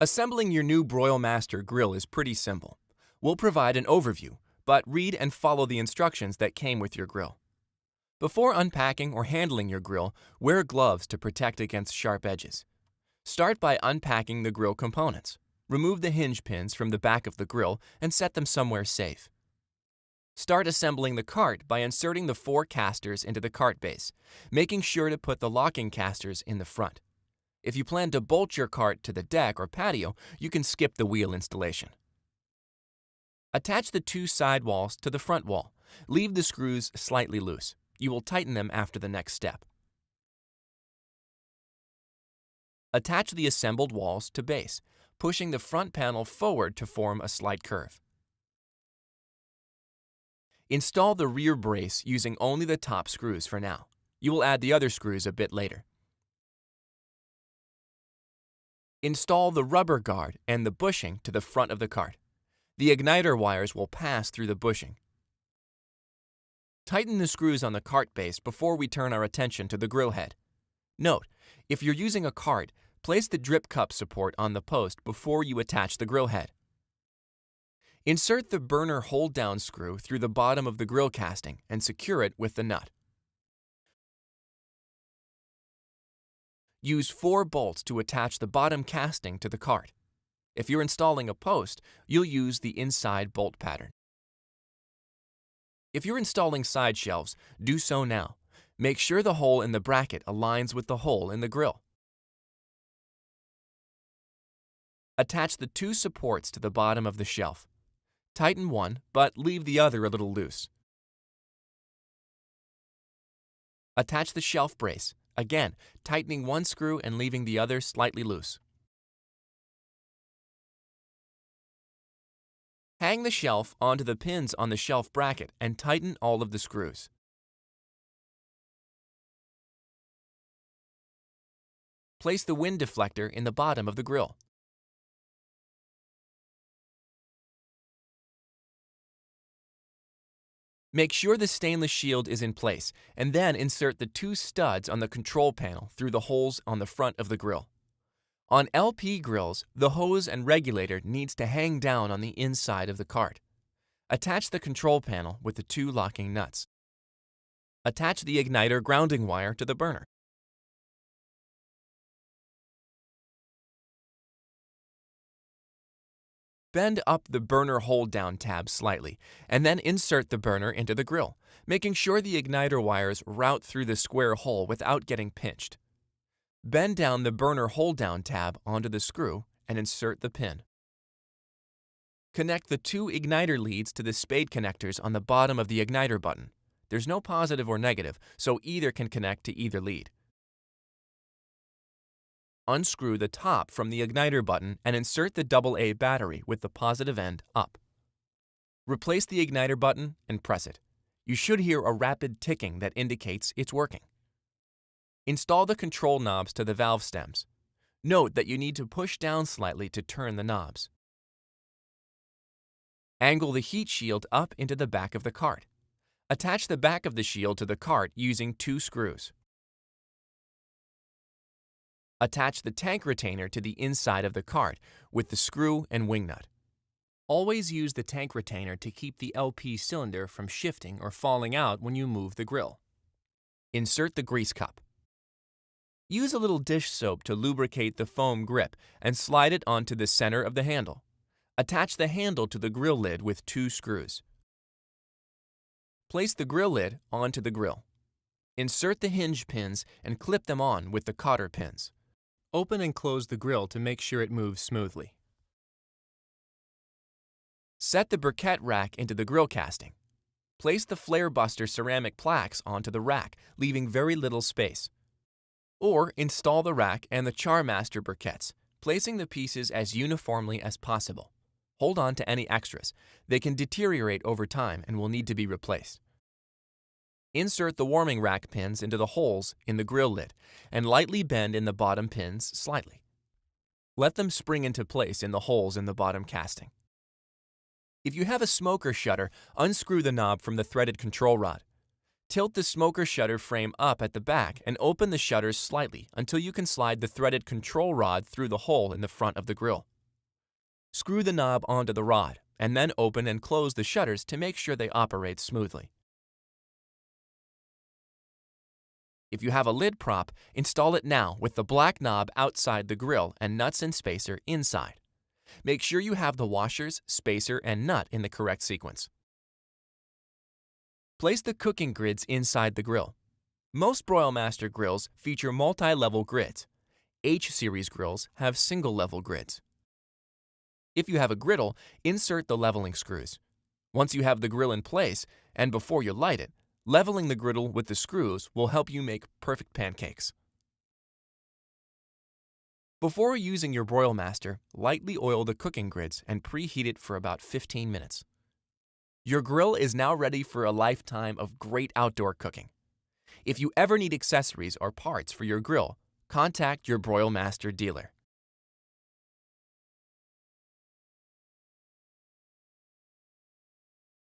Assembling your new Broilmaster grill is pretty simple. We'll provide an overview, but read and follow the instructions that came with your grill. Before unpacking or handling your grill, wear gloves to protect against sharp edges. Start by unpacking the grill components. Remove the hinge pins from the back of the grill and set them somewhere safe. Start assembling the cart by inserting the 4 casters into the cart base, making sure to put the locking casters in the front. If you plan to bolt your cart to the deck or patio, you can skip the wheel installation. Attach the 2 side walls to the front wall. Leave the screws slightly loose. You will tighten them after the next step. Attach the assembled walls to base, pushing the front panel forward to form a slight curve. Install the rear brace using only the top screws for now. You will add the other screws a bit later. Install the rubber guard and the bushing to the front of the cart. The igniter wires will pass through the bushing. Tighten the screws on the cart base before we turn our attention to the grill head. Note, if you're using a cart, place the drip cup support on the post before you attach the grill head. Insert the burner hold-down screw through the bottom of the grill casting and secure it with the nut. Use 4 bolts to attach the bottom casting to the cart. If you're installing a post, you'll use the inside bolt pattern. If you're installing side shelves, do so now. Make sure the hole in the bracket aligns with the hole in the grill. Attach the 2 supports to the bottom of the shelf. Tighten one, but leave the other a little loose. Attach the shelf brace, again, tightening one screw and leaving the other slightly loose. Hang the shelf onto the pins on the shelf bracket and tighten all of the screws. Place the wind deflector in the bottom of the grill. Make sure the stainless shield is in place, and then insert the 2 studs on the control panel through the holes on the front of the grill. On LP grills, the hose and regulator needs to hang down on the inside of the cart. Attach the control panel with the 2 locking nuts. Attach the igniter grounding wire to the burner. Bend up the burner hold-down tab slightly, and then insert the burner into the grill, making sure the igniter wires route through the square hole without getting pinched. Bend down the burner hold-down tab onto the screw and insert the pin. Connect the 2 igniter leads to the spade connectors on the bottom of the igniter button. There's no positive or negative, so either can connect to either lead. Unscrew the top from the igniter button and insert the AA battery with the positive end up. Replace the igniter button and press it. You should hear a rapid ticking that indicates it's working. Install the control knobs to the valve stems. Note that you need to push down slightly to turn the knobs. Angle the heat shield up into the back of the cart. Attach the back of the shield to the cart using 2 screws. Attach the tank retainer to the inside of the cart with the screw and wing nut. Always use the tank retainer to keep the LP cylinder from shifting or falling out when you move the grill. Insert the grease cup. Use a little dish soap to lubricate the foam grip and slide it onto the center of the handle. Attach the handle to the grill lid with 2 screws. Place the grill lid onto the grill. Insert the hinge pins and clip them on with the cotter pins. Open and close the grill to make sure it moves smoothly. Set the briquette rack into the grill casting. Place the flare buster ceramic plaques onto the rack, leaving very little space. Or install the rack and the Charmaster briquettes, placing the pieces as uniformly as possible. Hold on to any extras. They can deteriorate over time and will need to be replaced. Insert the warming rack pins into the holes in the grill lid and lightly bend in the bottom pins slightly. Let them spring into place in the holes in the bottom casting. If you have a smoker shutter, unscrew the knob from the threaded control rod. Tilt the smoker shutter frame up at the back and open the shutters slightly until you can slide the threaded control rod through the hole in the front of the grill. Screw the knob onto the rod and then open and close the shutters to make sure they operate smoothly. If you have a lid prop, install it now with the black knob outside the grill and nuts and spacer inside. Make sure you have the washers, spacer, and nut in the correct sequence. Place the cooking grids inside the grill. Most Broilmaster grills feature multi-level grids. H-series grills have single-level grids. If you have a griddle, insert the leveling screws. Once you have the grill in place, and before you light it, leveling the griddle with the screws will help you make perfect pancakes. Before using your Broilmaster, lightly oil the cooking grids and preheat it for about 15 minutes. Your grill is now ready for a lifetime of great outdoor cooking. If you ever need accessories or parts for your grill, contact your Broilmaster dealer.